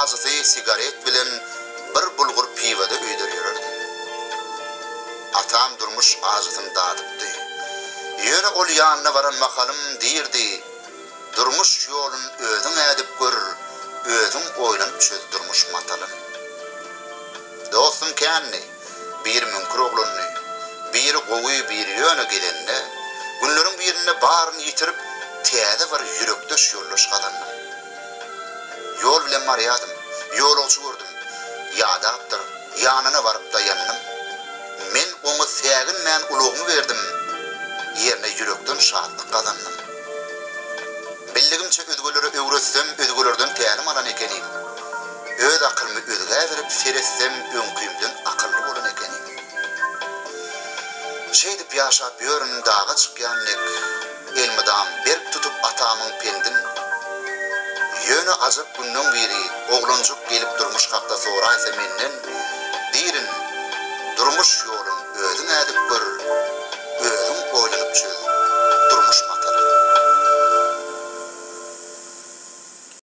azıtı sigaret bilen bir bulgur pivada öýdürýärdi. Atam durmuş azıtyn dadypdy. Ýöne ol ýanyna baran makalym diýirdi. Durmuş ýolun özüň edip gör, özüň oýlanyp çöz durmuş matalyn. Dostum känni, bir münkür ogluny, bir gowy bir ýöne gelende, günleriň birinde baryny ýitirip, täze bir ýürekde ýollaşgadan. Ýol bilen barýardym, ýolçy gördüm. Ýadapdyr, ýanyna baryp daýandym. Men onu sägin men ulugymy berdim. Ýerine ýürekden şadlyk gazandym. Bildigimçe özgölere öwretsem, özgölerden tälim alan ekenim. Öz akylymy özge berip seretsem, öňküýümden akylly bolan ekenim. Şeýdip ýaşap ýörün daga çykýanlyk, elmidam berk tutup atamyň pendin. Ýöne azyp günden beri oglanjyk gelip durmuş hakda soraýsa menden, diýirin, durmuş ýolun özüň edip